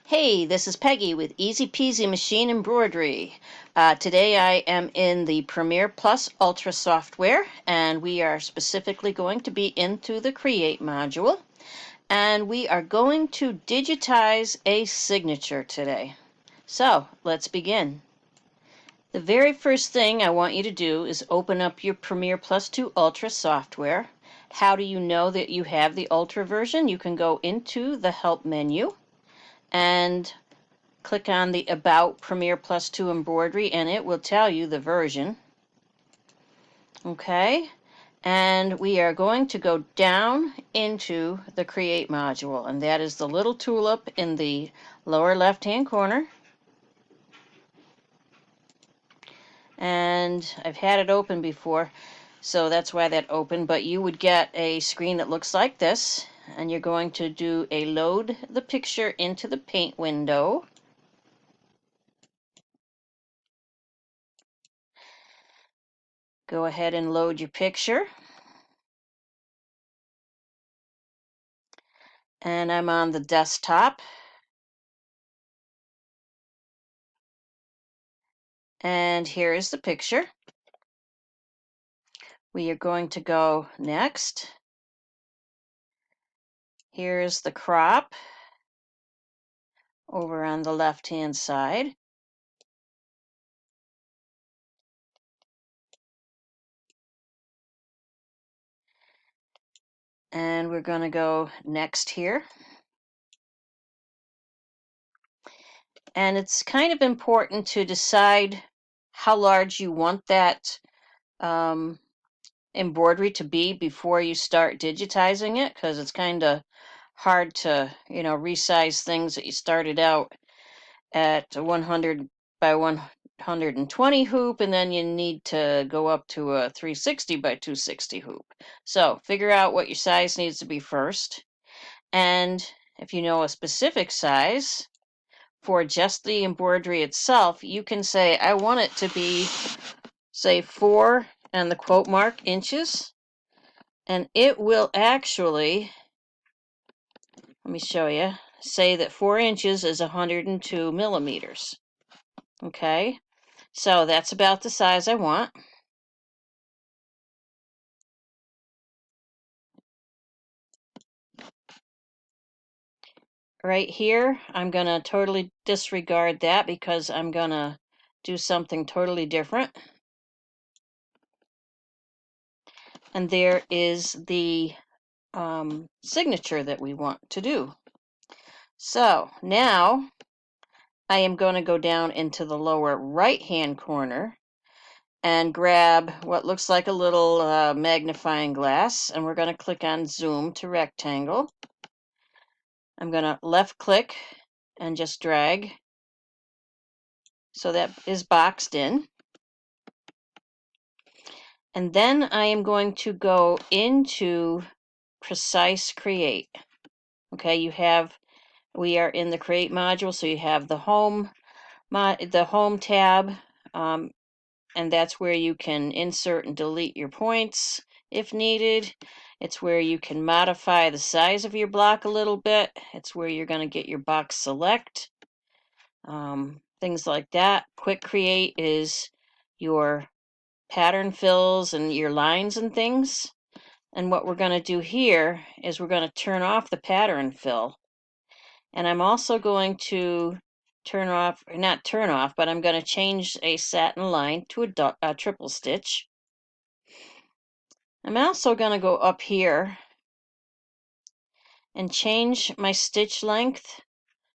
Hey, this is Peggy with Easy Peasy Machine Embroidery. Today I am in the Premier+ Ultra software, and we are specifically going to be into the Create module, and we are going to digitize a signature today. So let's begin. The very first thing I want you to do is open up your Premier+2 Ultra software. How do you know that you have the Ultra version? You can go into the Help menu and click on the About Premier+2 Embroidery, and it will tell you the version. Okay, and we are going to go down into the Create module, and that is the little tulip in the lower left-hand corner. And I've had it open before, so that's why that opened, but you would get a screen that looks like this, and you're going to do a load the picture into the paint window. Go ahead and load your picture. And I'm on the desktop. And here is the picture. We are going to go next. Here's the crop over on the left-hand side. And we're going to go next here. And it's kind of important to decide how large you want that embroidery to be before you start digitizing it, because it's kind of hard to, resize things that you started out at 100 by 120 hoop, and then you need to go up to a 360 by 260 hoop. So figure out what your size needs to be first. And if you know a specific size for just the embroidery itself, you can say, I want it to be, say, 4 and the quote mark inches. And it will actually, let me show you, say that 4 inches is 102 millimeters. Okay, so that's about the size I want. Right here, I'm going to totally disregard that because I'm going to do something totally different. And there is the signature that we want to do. So now I am going to go down into the lower right-hand corner and grab what looks like a little magnifying glass, and we're going to click on Zoom to Rectangle. I'm going to left click and just drag so that is boxed in. And then I am going to go into Precise Create. Okay, we are in the Create module, so you have the Home tab, and that's where you can insert and delete your points if needed. It's where you can modify the size of your block a little bit. It's where you're going to get your box select, things like that. Quick Create is your pattern fills and your lines and things. And what we're going to do here is we're going to turn off the pattern fill. And I'm also going to not turn off, but I'm going to change a satin line to a triple stitch. I'm also going to go up here and change my stitch length.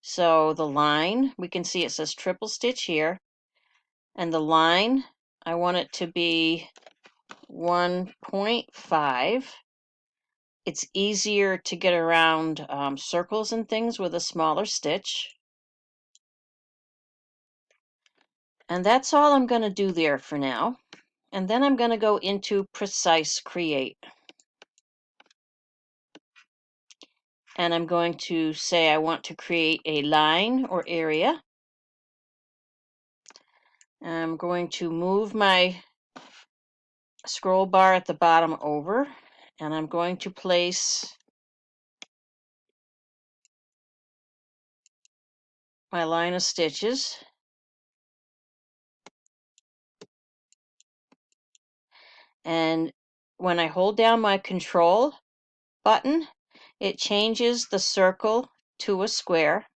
So the line, we can see it says triple stitch here. And the line, I want it to be 1.5. It's easier to get around circles and things with a smaller stitch. And that's all I'm going to do there for now. And then I'm going to go into Precise Create. And I'm going to say I want to create a line or area. I'm going to move my scroll bar at the bottom over, and I'm going to place my line of stitches. And when I hold down my control button, it changes the circle to a square.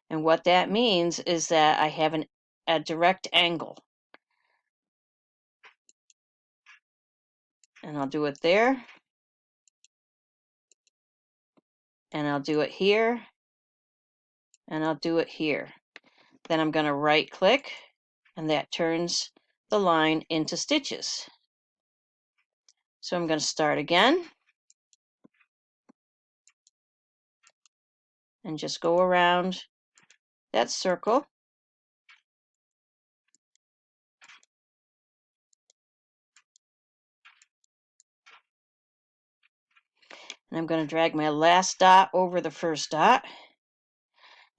And what that means is that I have a direct angle. And I'll do it there. And I'll do it here. And I'll do it here. Then I'm going to right click, and that turns the line into stitches. So I'm going to start again and just go around that circle. And I'm going to drag my last dot over the first dot.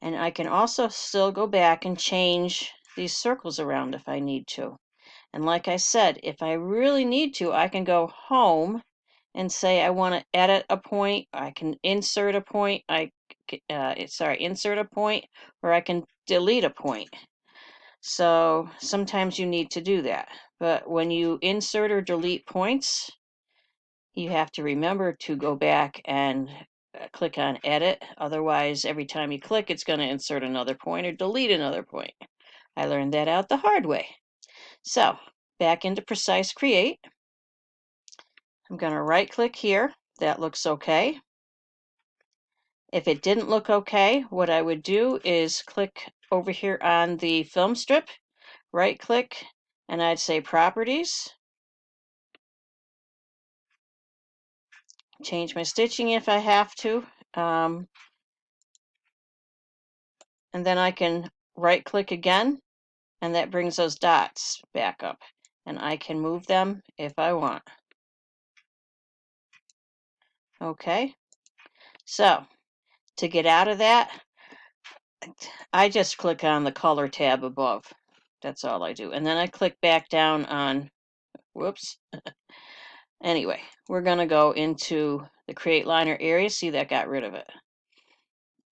And I can also still go back and change these circles around if I need to. And like I said, if I really need to, I can go home and say I want to edit a point. I can insert a point. Insert a point, or I can delete a point. So sometimes you need to do that. But when you insert or delete points, you have to remember to go back and click on edit. Otherwise, every time you click, it's going to insert another point or delete another point. I learned that out the hard way. So back into Precise Create. I'm going to right click here. That looks okay. If it didn't look okay, what I would do is click over here on the film strip, right click, and I'd say Properties. Change my stitching if I have to. And then I can right click again, and that brings those dots back up. And I can move them if I want. Okay, so to get out of that, I just click on the color tab above. That's all I do. And then I click back down on, whoops. Anyway, we're going to go into the Create Liner area. See, that got rid of it.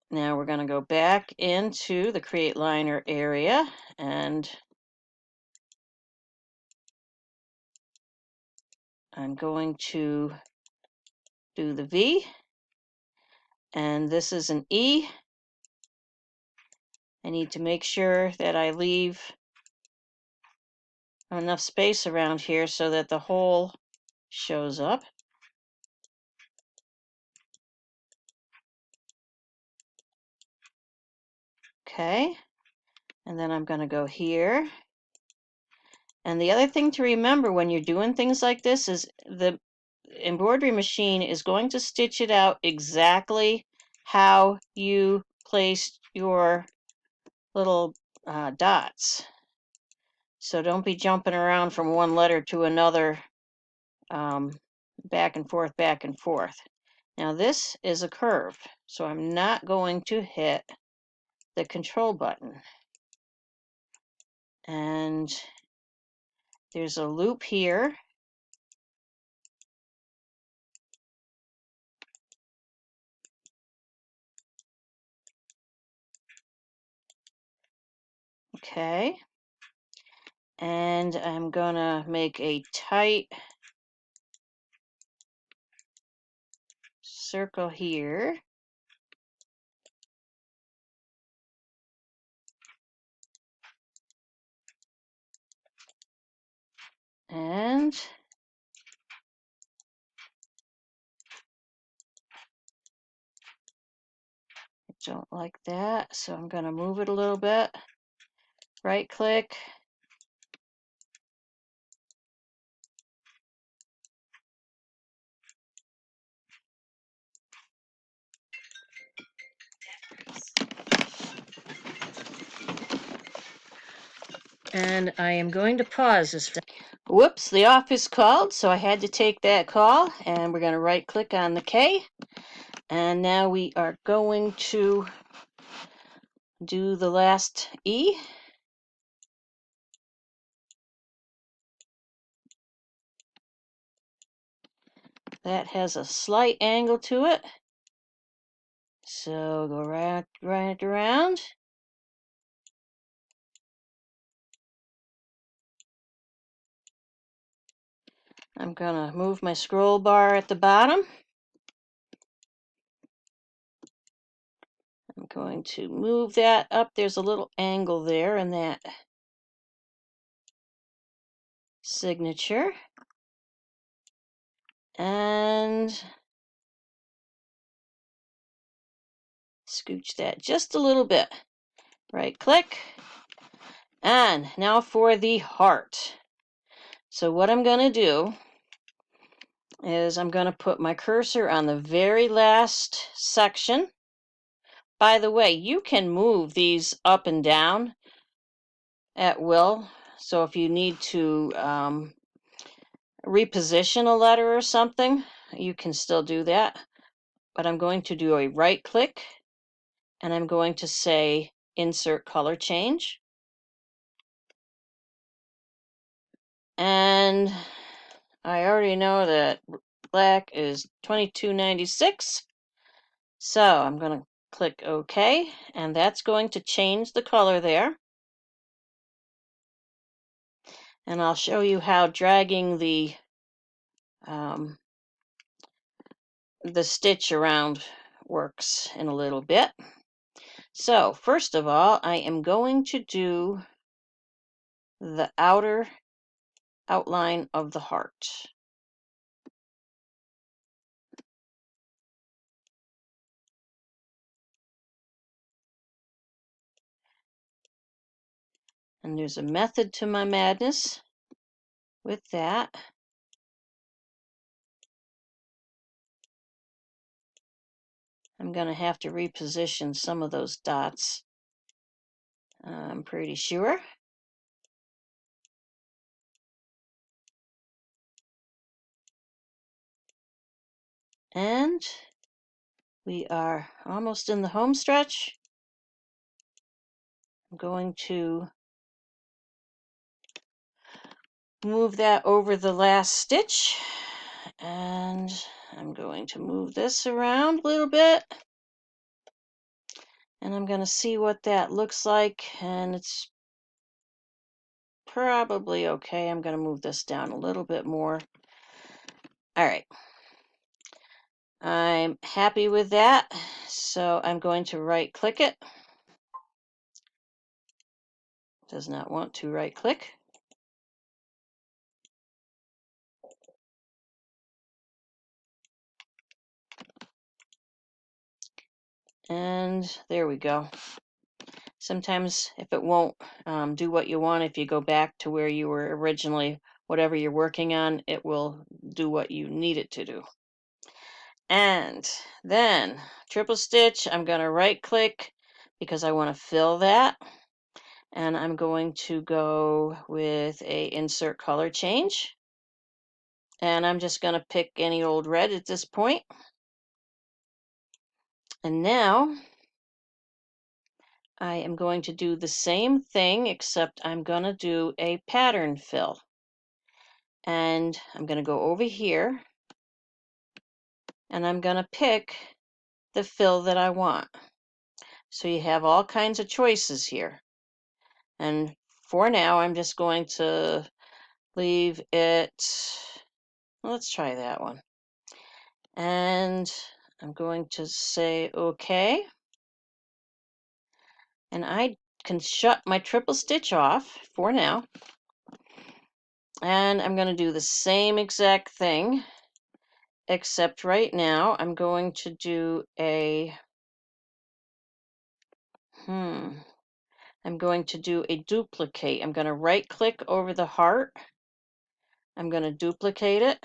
Now we're going to go back into the Create Liner area, and I'm going to do the V, and this is an E. I need to make sure that I leave enough space around here so that the hole shows up. Okay, and then I'm going to go here. And the other thing to remember when you're doing things like this is the embroidery machine is going to stitch it out exactly how you placed your little dots. So don't be jumping around from one letter to another, back and forth, back and forth. Now this is a curve, so I'm not going to hit the control button. And there's a loop here. Okay. And I'm gonna make a tight circle here. And I don't like that, so I'm gonna move it a little bit. Right click. And I am going to pause this. Whoops, the office called, so I had to take that call, and we're going to right click on the K. And now we are going to do the last E. That has a slight angle to it. So go right around. I'm gonna move my scroll bar at the bottom. I'm going to move that up. There's a little angle there in that signature. And scooch that just a little bit. Right click. And now for the heart. So what I'm going to do is I'm going to put my cursor on the very last section. By the way, you can move these up and down at will. So if you need to reposition a letter or something, you can still do that. But I'm going to do a right click and I'm going to say insert color change. And I already know that black is 2296. So I'm going to click OK, and that's going to change the color there. And I'll show you how dragging the stitch around works in a little bit. So first of all, I am going to do the outer outline of the heart. And there's a method to my madness with that. I'm going to have to reposition some of those dots, I'm pretty sure. And we are almost in the home stretch. I'm going to move that over the last stitch, and I'm going to move this around a little bit, and I'm going to see what that looks like, and it's probably okay. I'm going to move this down a little bit more. All right. I'm happy with that, so I'm going to right click it. Does not want to right click. And there we go. Sometimes if it won't do what you want, if you go back to where you were originally, whatever you're working on, it will do what you need it to do. And then triple stitch, I'm going to right click because I want to fill that. And I'm going to go with a insert color change. And I'm just going to pick any old red at this point. And now I am going to do the same thing, except I'm going to do a pattern fill. And I'm going to go over here and I'm going to pick the fill that I want. So you have all kinds of choices here. And for now, I'm just going to leave it. Let's try that one. And I'm going to say OK. And I can shut my triple stitch off for now. And I'm going to do the same exact thing, except right now I'm going to do a I'm going to do a duplicate. I'm going to right click over the heart. I'm going to duplicate it.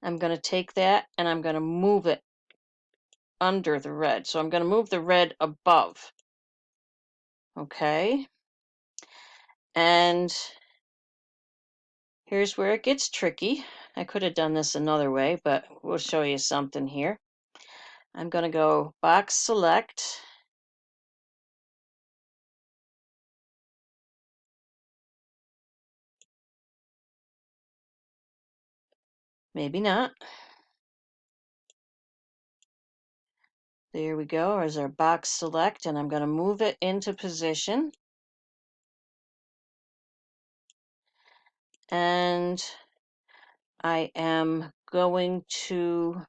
I'm going to take that and I'm going to move it under the red. So I'm going to move the red above. Okay. And here's where it gets tricky. I could have done this another way, but we'll show you something here. I'm going to go box select. Maybe not. There we go. There's our box select, and I'm going to move it into position. and I am going to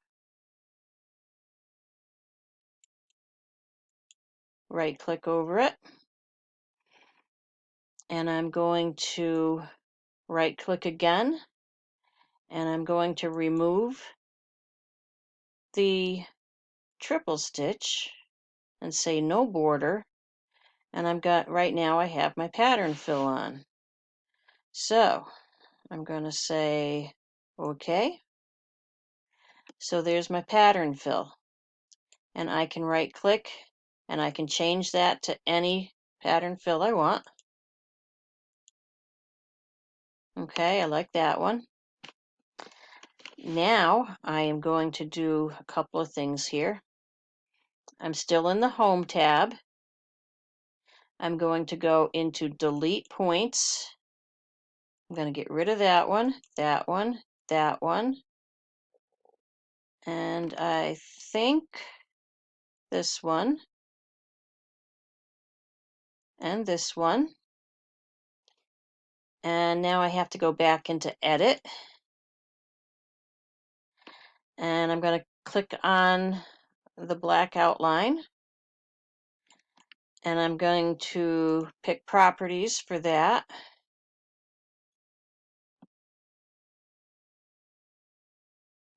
right click over it, and I'm going to right click again, and I'm going to remove the triple stitch and say no border, and right now I have my pattern fill on. So I'm going to say okay. So there's my pattern fill, and I can right click and I can change that to any pattern fill I want. Okay, I like that one. Now I am going to do a couple of things here. I'm still in the Home tab. I'm going to go into Delete Points. I'm going to get rid of that one, that one, that one, and I think this one, and this one. And now I have to go back into Edit. And I'm going to click on the black outline. And I'm going to pick Properties for that.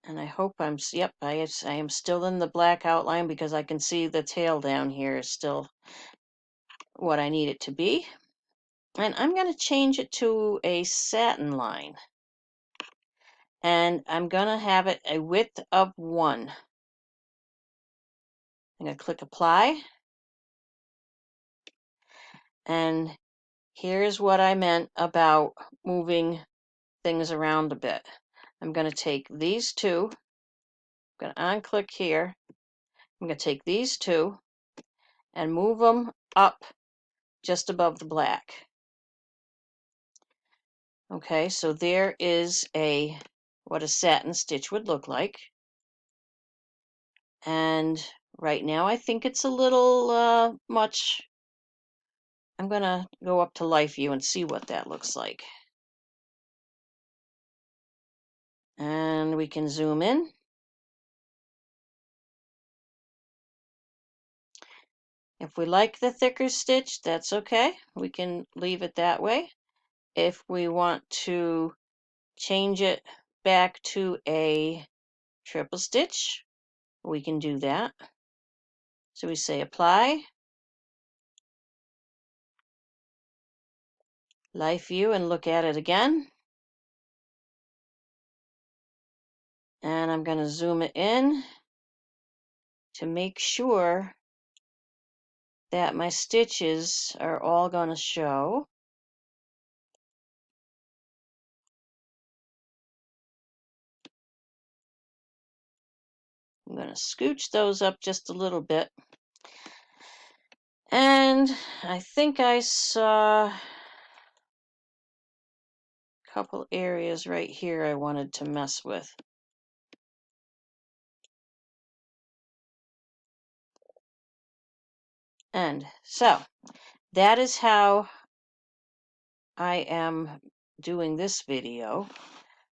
And I hope yep, I am still in the black outline because I can see the tail down here is still what I need it to be. And I'm going to change it to a satin line. And I'm going to have it a width of 1. I'm going to click Apply. And here's what I meant about moving things around a bit. I'm going to take these two, I'm going to unclick here. I'm going to take these two and move them up just above the black. Okay, so there is what a satin stitch would look like. And right now I think it's a little much. I'm going to go up to Life View and see what that looks like. And we can zoom in. If we like the thicker stitch, that's okay. We can leave it that way. If we want to change it back to a triple stitch, we can do that. So we say Apply, Life View, and look at it again. And I'm going to zoom it in to make sure that my stitches are all going to show. I'm going to scooch those up just a little bit. And I think I saw a couple areas right here I wanted to mess with. And so that is how I am doing this video,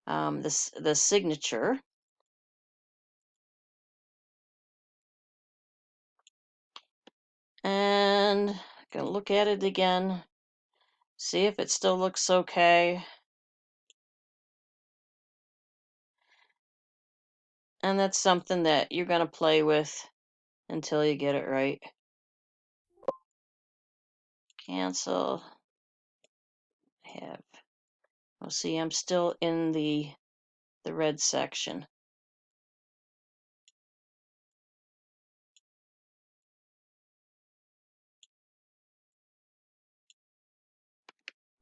the signature. And I'm going to look at it again, see if it still looks okay. And that's something that you're going to play with until you get it right. Cancel. Well, see, I'm still in the red section.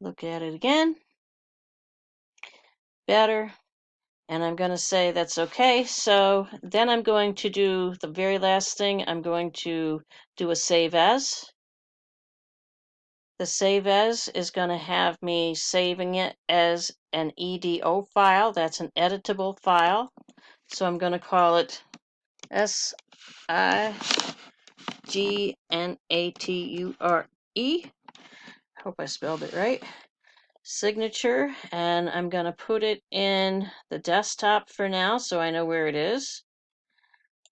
Look at it again. Better. And I'm going to say that's okay. So then I'm going to do the very last thing. I'm going to do a save as. The save as is going to have me saving it as an EDO file. That's an editable file. So I'm going to call it SIGNATURE. Hope I spelled it right. signature, and I'm going to put it in the desktop for now so I know where it is.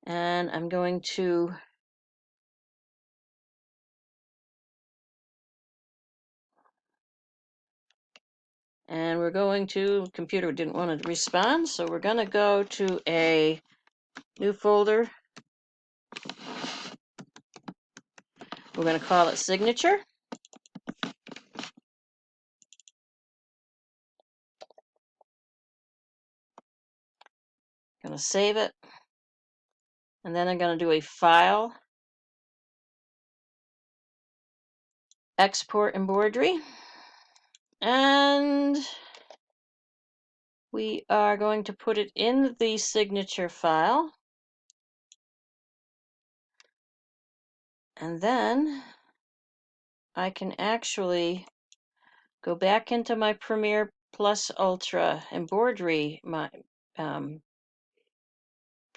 And I'm going to we're going to, computer didn't want to respond, so we're going to go to a new folder. We're going to call it signature. Going to save it. And then I'm going to do a file, export embroidery. And we are going to put it in the signature file. And then I can actually go back into my Premier+ Ultra embroidery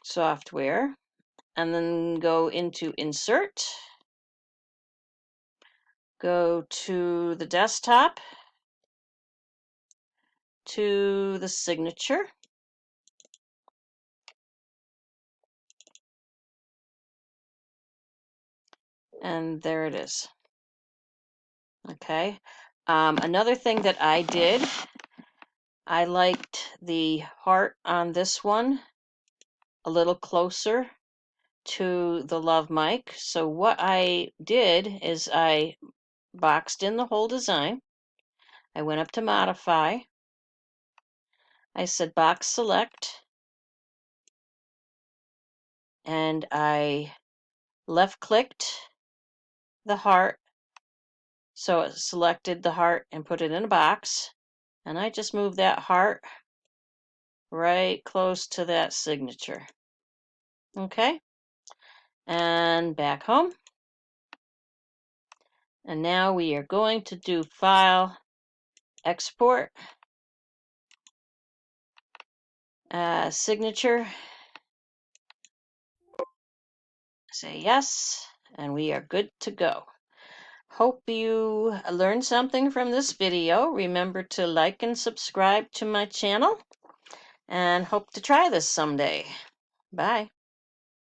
software, and then go into Insert, go to the desktop, to the signature, and there it is. Okay. Another thing that I did, I liked the heart on this one a little closer to the Love Mic. So what I did is I boxed in the whole design. I went up to Modify. I said Box Select. And I left-clicked the heart. So it selected the heart and put it in a box. And I just moved that heart right close to that signature. Okay. And back home. And now we are going to do File, Export, Signature. Say yes, and we are good to go. Hope you learned something from this video. Remember to like and subscribe to my channel, and hope to try this someday. Bye.